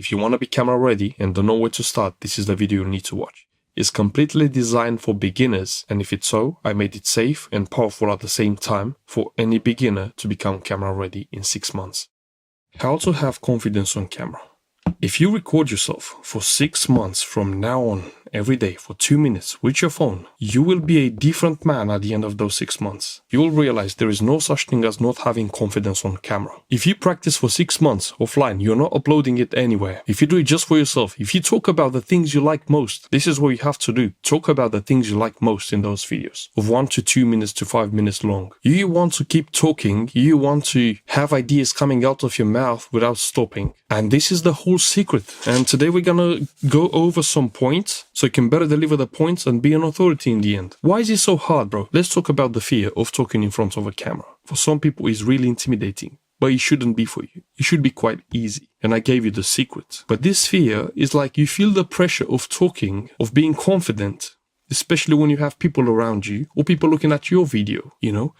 If you want to be camera ready and don't know where to start, this is the video you need to watch. It's completely designed for beginners, and if it's so, I made it safe and powerful at the same time for any beginner to become camera ready in 6 months. How to have confidence on camera. If you record yourself for 6 months from now on, every day for 2 minutes with your phone, you will be a different man at the end of those 6 months. You will realize there is no such thing as not having confidence on camera. If you practice for 6 months offline, you're not uploading it anywhere. If you do it just for yourself, if you talk about the things you like most, this is what you have to do. Talk about the things you like most in those videos of 1 to 2 minutes to 5 minutes long. You want to keep talking. You want to have ideas coming out of your mouth without stopping. And this is the whole secret. And today we're gonna go over some points so you can better deliver the points and be an authority in the end. Why is it so hard, bro? Let's talk about the fear of talking in front of a camera. For some people, it's really intimidating, but it shouldn't be for you. It should be quite easy. And I gave you the secret. But this fear is like you feel the pressure of talking, of being confident, especially when you have people around you or people looking at your video,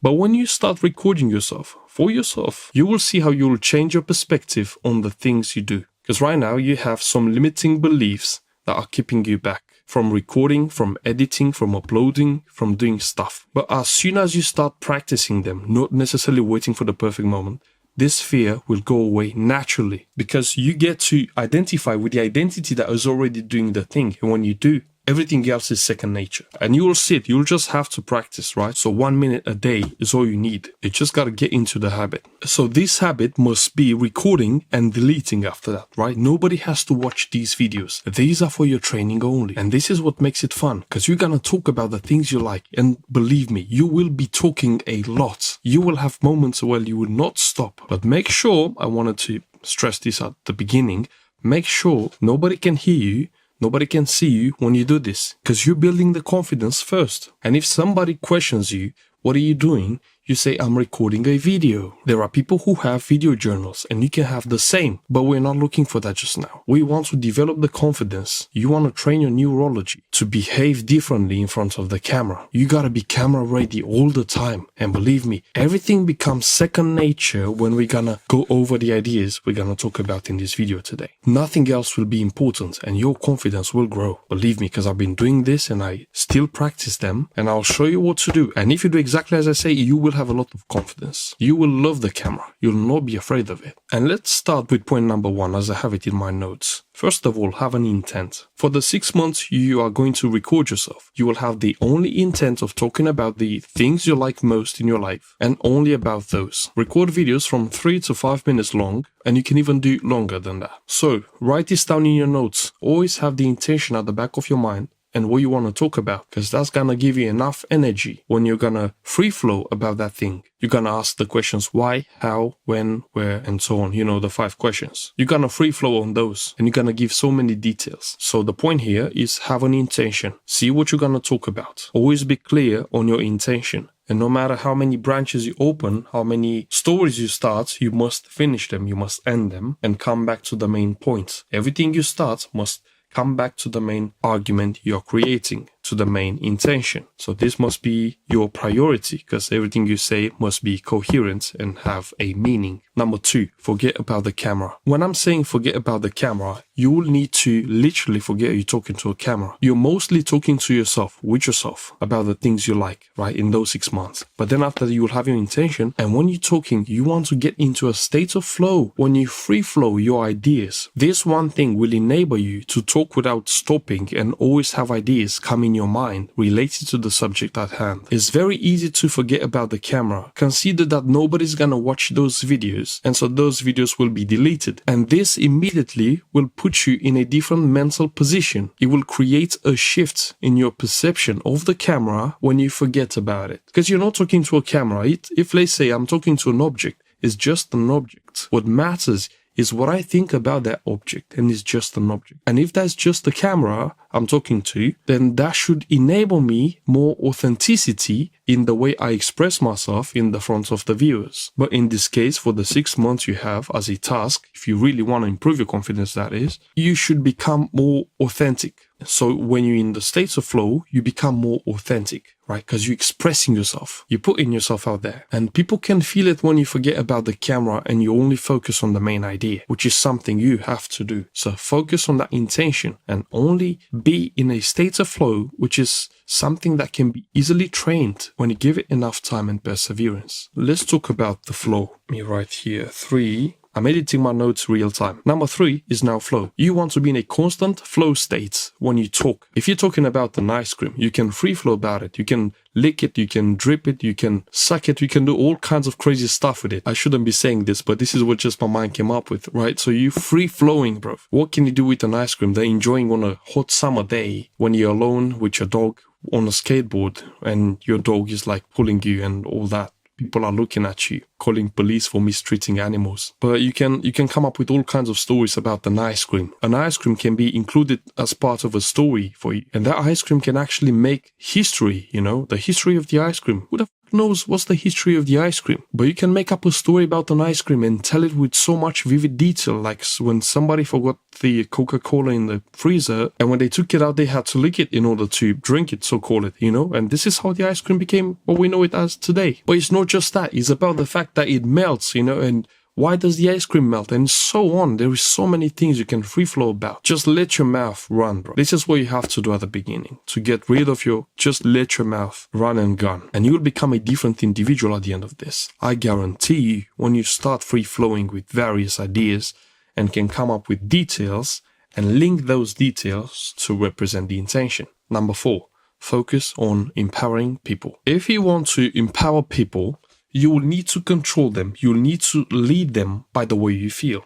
But when you start recording yourself for yourself, you will see how you will change your perspective on the things you do. Because right now you have some limiting beliefs that are keeping you back from recording, from editing, from uploading, from doing stuff. But as soon as you start practicing them, not necessarily waiting for the perfect moment, this fear will go away naturally because you get to identify with the identity that is already doing the thing. And when you do, everything else is second nature. And you will see it. You'll just have to practice, right? So 1 minute a day is all you need. You just got to get into the habit. So this habit must be recording and deleting after that, right? Nobody has to watch these videos. These are for your training only. And this is what makes it fun because you're going to talk about the things you like. And believe me, you will be talking a lot. You will have moments where you will not stop. But make sure, I wanted to stress this at the beginning, make sure nobody can hear you. Nobody can see you when you do this because you're building the confidence first. And if somebody questions you, what are you doing? You say, I'm recording a video. There are people who have video journals and you can have the same, but we're not looking for that just now. We want to develop the confidence. You want to train your neurology to behave differently in front of the camera. You got to be camera ready all the time. And believe me, everything becomes second nature when we're going to go over the ideas we're going to talk about in this video today. Nothing else will be important and your confidence will grow. Believe me, because I've been doing this and I still practice them and I'll show you what to do. And if you do exactly as I say, you will have a lot of confidence. You will love the camera. You'll not be afraid of it. And let's start with point number 1 as I have it in my notes. First of all, have an intent. For the 6 months you are going to record yourself, you will have the only intent of talking about the things you like most in your life and only about those. Record videos from 3 to 5 minutes long and you can even do longer than that. So write this down in your notes. Always have the intention at the back of your mind and what you want to talk about, because that's going to give you enough energy when you're going to free flow about that thing. You're going to ask the questions why, how, when, where, and so on. The 5 questions. You're going to free flow on those and you're going to give so many details. So the point here is have an intention. See what you're going to talk about. Always be clear on your intention. And no matter how many branches you open, how many stories you start, you must finish them, you must end them and come back to the main point. Everything you start must come back to the main argument you're creating, to the main intention. So this must be your priority because everything you say must be coherent and have a meaning. Number 2, forget about the camera. When I'm saying forget about the camera, you will need to literally forget you're talking to a camera. You're mostly talking to yourself, with yourself, about the things you like, right, in those 6 months. But then after that, you will have your intention. And when you're talking, you want to get into a state of flow. When you free flow your ideas, this one thing will enable you to talk without stopping and always have ideas come in your mind related to the subject at hand. It's very easy to forget about the camera. Consider that nobody's gonna watch those videos, and so those videos will be deleted. And this immediately will put you in a different mental position. It will create a shift in your perception of the camera when you forget about it. Because you're not talking to a camera. If let's say I'm talking to an object, it's just an object. What matters is what I think about that object, and it's just an object. And if that's just the camera, I'm talking to, then that should enable me more authenticity in the way I express myself in the front of the viewers. But in this case, for the 6 months you have as a task, if you really want to improve your confidence, that is, you should become more authentic. So when you're in the states of flow, you become more authentic, right? Because you're expressing yourself. You're putting yourself out there. And people can feel it when you forget about the camera and you only focus on the main idea, which is something you have to do. So focus on that intention and only be in a state of flow, which is something that can be easily trained when you give it enough time and perseverance. Let's talk about the flow. Let me write here 3. I'm editing my notes real time. Number 3 is now flow. You want to be in a constant flow state when you talk. If you're talking about an ice cream, you can free flow about it. You can lick it, you can drip it, you can suck it, you can do all kinds of crazy stuff with it. I shouldn't be saying this, but this is what just my mind came up with, right? So you free flowing, bro. What can you do with an ice cream? They're enjoying on a hot summer day when you're alone with your dog on a skateboard and your dog is like pulling you and all that. People are looking at you, calling police for mistreating animals. But you can come up with all kinds of stories about an ice cream. An ice cream can be included as part of a story for you. And that ice cream can actually make history, the history of the ice cream. Who the fuck knows what's the history of the ice cream? But you can make up a story about an ice cream and tell it with so much vivid detail, like when somebody forgot the Coca-Cola in the freezer and when they took it out, they had to lick it in order to drink it, so call it, and this is how the ice cream became what we know it as today. But it's not just that. It's about the fact that it melts, and why does the ice cream melt and so on. There is so many things you can free flow about. Just let your mouth run, bro. This is what you have to do at the beginning to get rid of just let your mouth run and gun, and you will become a different individual at the end of this. I guarantee you, when you start free flowing with various ideas and can come up with details and link those details to represent the intention. Number 4, focus on empowering people. If you want to empower people, you will need to control them. You'll need to lead them by the way you feel.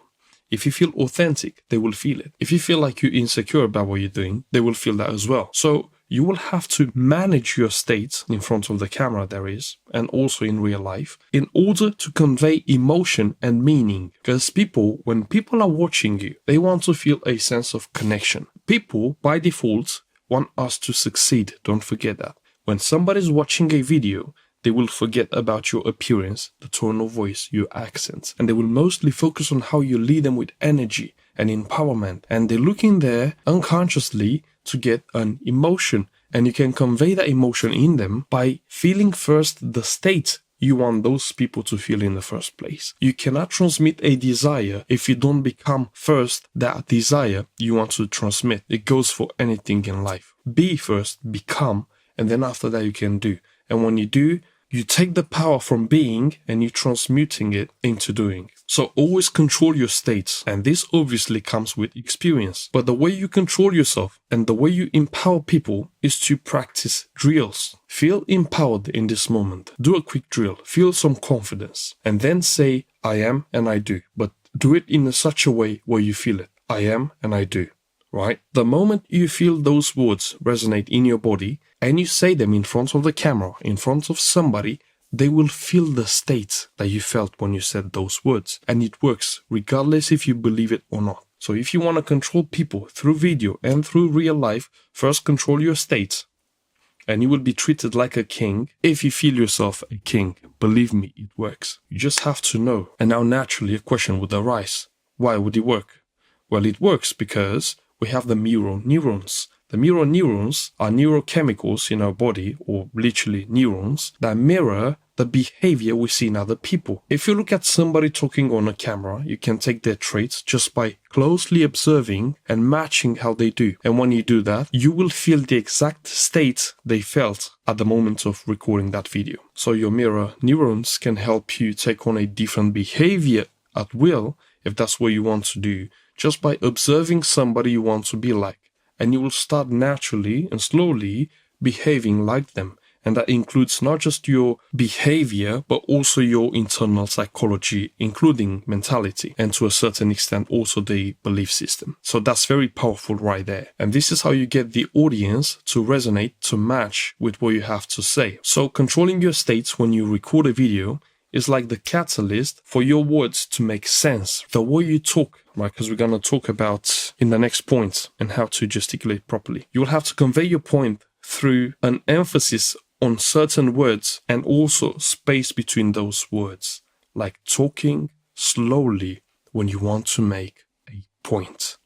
If you feel authentic, they will feel it. If you feel like you're insecure about what you're doing, they will feel that as well. So you will have to manage your state in front of the camera, and also in real life, in order to convey emotion and meaning. Because when people are watching you, they want to feel a sense of connection. People, by default, want us to succeed. Don't forget that. When somebody's watching a video, they will forget about your appearance, the tone of voice, your accents, and they will mostly focus on how you lead them with energy and empowerment. And they're looking there unconsciously to get an emotion, and you can convey that emotion in them by feeling first the state you want those people to feel in the first place. You cannot transmit a desire if you don't become first that desire you want to transmit. It goes for anything in life. Be first, become, and then after that you can do. And when you do, you take the power from being and you're transmuting it into doing. So always control your states, and this obviously comes with experience. But the way you control yourself and the way you empower people is to practice drills. Feel empowered in this moment. Do a quick drill. Feel some confidence. And then say, I am and I do. But do it in such a way where you feel it. I am and I do. Right? The moment you feel those words resonate in your body and you say them in front of the camera, in front of somebody, they will feel the state that you felt when you said those words. And it works regardless if you believe it or not. So if you want to control people through video and through real life, first control your state and you will be treated like a king if you feel yourself a king. Believe me, it works. You just have to know. And now naturally a question would arise. Why would it work? Well, it works because we have the mirror neurons. The mirror neurons are neurochemicals in our body, or literally neurons, that mirror the behavior we see in other people. If you look at somebody talking on a camera, you can take their traits just by closely observing and matching how they do. And when you do that, you will feel the exact state they felt at the moment of recording that video. So your mirror neurons can help you take on a different behavior at will, if that's what you want to do, just by observing somebody you want to be like. And you will start naturally and slowly behaving like them. And that includes not just your behavior, but also your internal psychology, including mentality, and to a certain extent also the belief system. So that's very powerful right there. And this is how you get the audience to resonate, to match with what you have to say. So controlling your states when you record a video is like the catalyst for your words to make sense. The way you talk, right? Because we're going to talk about in the next point and how to gesticulate properly. You will have to convey your point through an emphasis on certain words and also space between those words, like talking slowly when you want to make a point.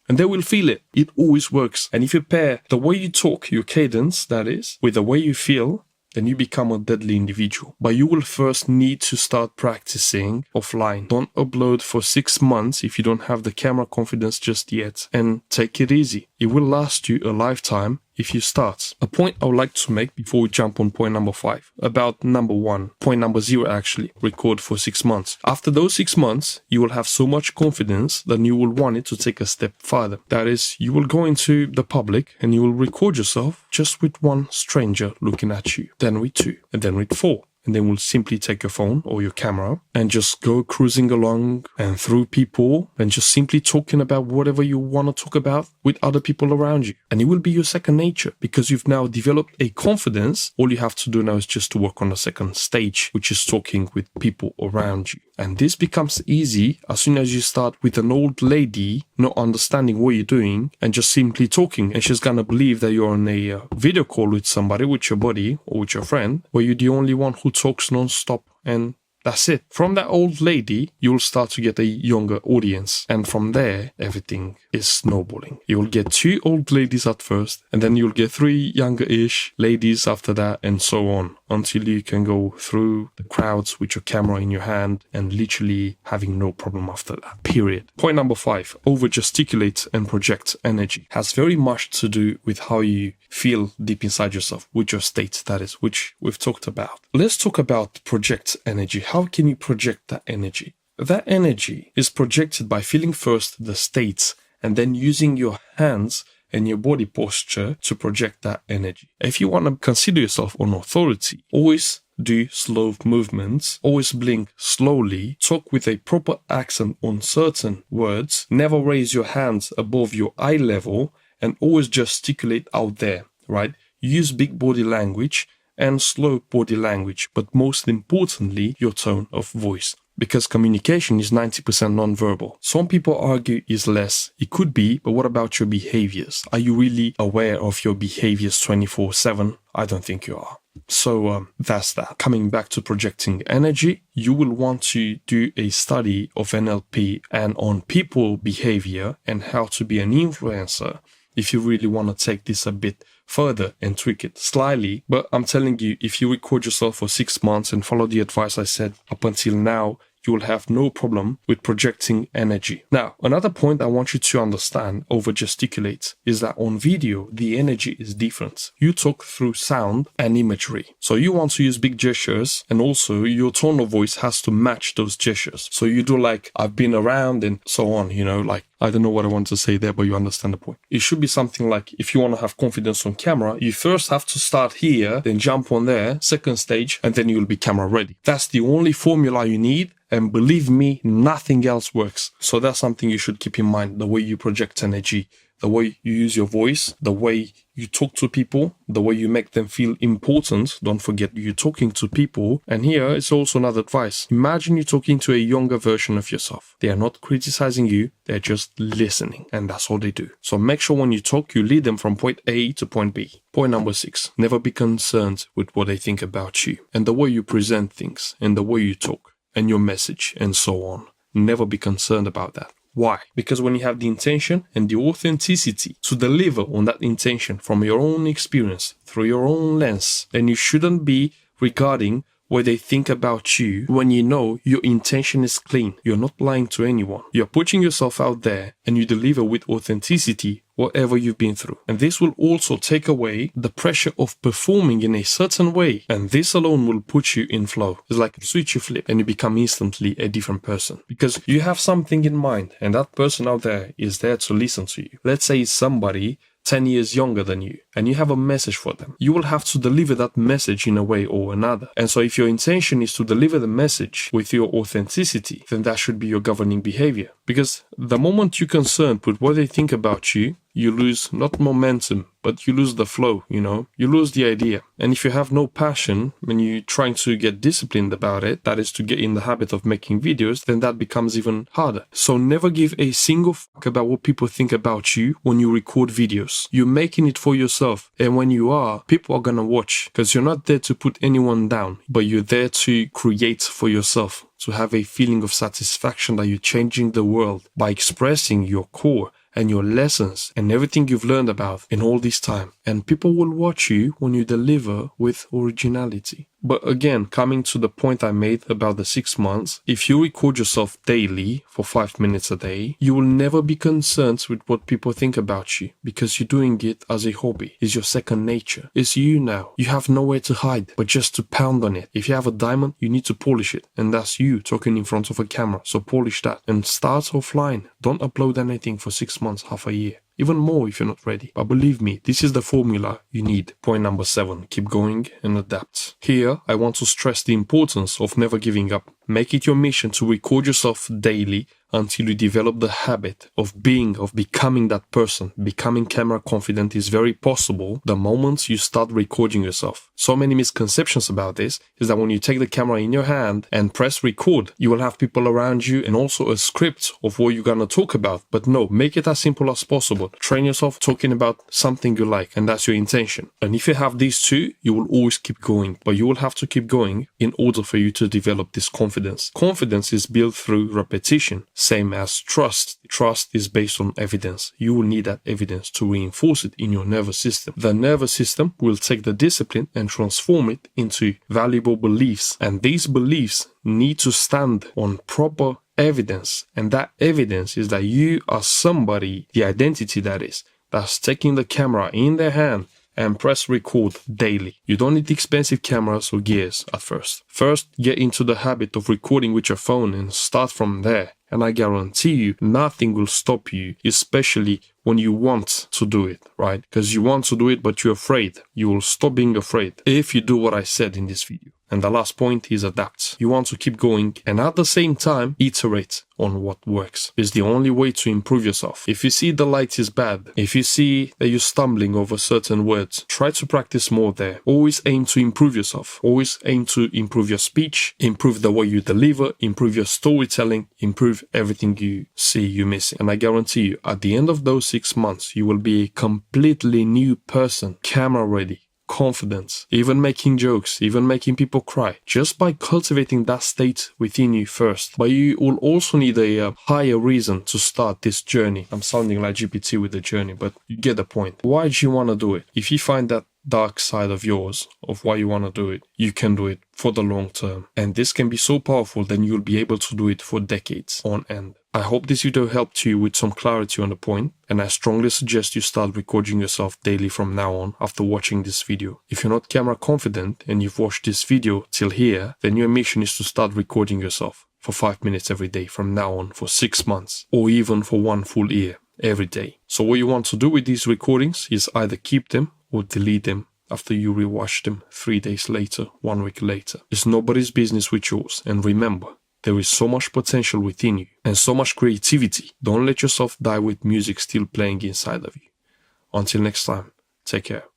And they will feel it. It always works. And if you pair the way you talk, your cadence, that is, with the way you feel, then you become a deadly individual. But you will first need to start practicing offline. Don't upload for 6 months if you don't have the camera confidence just yet. And take it easy. It will last you a lifetime if you start. A point I would like to make before we jump on point number 5, about number 1, point number 0 actually, record for 6 months. After those 6 months, you will have so much confidence that you will want it to take a step further. That is, you will go into the public and you will record yourself just with one stranger looking at you, then with 2, and then with 4. And then we'll simply take your phone or your camera and just go cruising along and through people and just simply talking about whatever you want to talk about with other people around you. And it will be your second nature because you've now developed a confidence. All you have to do now is just to work on the second stage, which is talking with people around you. And this becomes easy as soon as you start with an old lady not understanding what you're doing and just simply talking. And she's going to believe that you're on a video call with somebody, with your buddy or with your friend, where you're the only one who talks non-stop, and that's it. From that old lady, you'll start to get a younger audience. And from there, everything is snowballing. You'll get 2 old ladies at first, and then you'll get 3 younger-ish ladies after that, and so on, until you can go through the crowds with your camera in your hand and literally having no problem after that, period. Point number 5, over-gesticulate and project energy. Has very much to do with how you feel deep inside yourself, with your state, that is, which we've talked about. Let's talk about project energy. How can you project that energy? That energy is projected by feeling first the states and then using your hands and your body posture to project that energy. If you want to consider yourself an authority, always do slow movements, always blink slowly, talk with a proper accent on certain words, never raise your hands above your eye level, and always gesticulate out there, right? Use big body language and slow body language, but most importantly, your tone of voice. Because communication is 90% non-verbal. Some people argue is less. It could be, but what about your behaviors? Are you really aware of your behaviors 24/7? I don't think you are. So that's that. Coming back to projecting energy, you will want to do a study of NLP and on people behavior and how to be an influencer if you really want to take this a bit further and tweak it slightly. But I'm telling you, if you record yourself for 6 months and follow the advice I said up until now, you will have no problem with projecting energy. Now, another point I want you to understand, over gesticulate, is that on video, the energy is different. You talk through sound and imagery. So you want to use big gestures, and also your tone of voice has to match those gestures. So you do like, I've been around and so on, like, I don't know what I want to say there, but you understand the point. It should be something like, if you want to have confidence on camera, you first have to start here, then jump on there, second stage, and then you'll be camera ready. That's the only formula you need. And believe me, nothing else works. So that's something you should keep in mind. The way you project energy, the way you use your voice, the way you talk to people, the way you make them feel important. Don't forget you're talking to people. And here is also another advice. Imagine you're talking to a younger version of yourself. They are not criticizing you. They're just listening. And that's all they do. So make sure when you talk, you lead them from point A to point B. Point number 6, never be concerned with what they think about you and the way you present things and the way you talk and your message and so on. Never be concerned about that. Why? Because when you have the intention and the authenticity to deliver on that intention from your own experience, through your own lens, then you shouldn't be regarding what they think about you when you know your intention is clean. You're not lying to anyone. You're putting yourself out there and you deliver with authenticity whatever you've been through. And this will also take away the pressure of performing in a certain way. And this alone will put you in flow. It's like a switch you flip and you become instantly a different person. Because you have something in mind and that person out there is there to listen to you. Let's say it's somebody 10 years younger than you and you have a message for them. You will have to deliver that message in a way or another. And so if your intention is to deliver the message with your authenticity, then that should be your governing behavior. Because the moment you're concerned with what they think about you, you lose not momentum, but you lose the flow, you lose the idea. And if you have no passion when you're trying to get disciplined about it, that is to get in the habit of making videos, then that becomes even harder. So never give a single fuck about what people think about you when you record videos. You're making it for yourself. And when you are, people are gonna watch, because you're not there to put anyone down, but you're there to create for yourself, to have a feeling of satisfaction that you're changing the world by expressing your core and your lessons and everything you've learned about in all this time. And people will watch you when you deliver with originality. But again, coming to the point I made about the 6 months, if you record yourself daily for 5 minutes a day, you will never be concerned with what people think about you, because you're doing it as a hobby. It's your second nature. It's you now. You have nowhere to hide but just to pound on it. If you have a diamond, you need to polish it. And that's you talking in front of a camera. So polish that and start offline. Don't upload anything for 6 months, half a year. Even more if you're not ready. But believe me, this is the formula you need. Point number 7, keep going and adapt. Here, I want to stress the importance of never giving up. Make it your mission to record yourself daily until you develop the habit of becoming that person. Becoming camera confident is very possible the moment you start recording yourself. So many misconceptions about this is that when you take the camera in your hand and press record, you will have people around you and also a script of what you're gonna talk about. But no, make it as simple as possible. Train yourself talking about something you like, and that's your intention. And if you have these two, you will always keep going. But you will have to keep going in order for you to develop this confidence. Confidence is built through repetition. Same as trust. Trust is based on evidence. You will need that evidence to reinforce it in your nervous system. The nervous system will take the discipline and transform it into valuable beliefs. And these beliefs need to stand on proper evidence. And that evidence is that you are somebody, the identity that's taking the camera in their hand and press record daily. You don't need expensive cameras or gears at first. First, get into the habit of recording with your phone and start from there. And I guarantee you, nothing will stop you, especially when you want to do it, right? Because you want to do it, but you're afraid. You will stop being afraid if you do what I said in this video. And the last point is adapt. You want to keep going and at the same time iterate on what works. It's the only way to improve yourself. If you see the light is bad, if you see that you're stumbling over certain words, try to practice more there. Always aim to improve yourself. Always aim to improve your speech, improve the way you deliver, improve your storytelling, improve everything you see you're missing. And I guarantee you, at the end of those 6 months, you will be a completely new person, camera ready, confident, even making jokes, even making people cry, just by cultivating that state within you first. But you will also need a higher reason to start this journey. I'm sounding like GPT with the journey, but you get the point. Why do you want to do it? If you find that dark side of yours, of why you want to do it, you can do it for the long term. And this can be so powerful, then you'll be able to do it for decades on end. I hope this video helped you with some clarity on the point, and I strongly suggest you start recording yourself daily from now on after watching this video. If you're not camera confident and you've watched this video till here, then your mission is to start recording yourself for 5 minutes every day from now on for 6 months, or even for 1 full year every day. So what you want to do with these recordings is either keep them or delete them after you rewatch them 3 days later, 1 week later. It's nobody's business with yours. And remember, there is so much potential within you and so much creativity. Don't let yourself die with music still playing inside of you. Until next time, take care.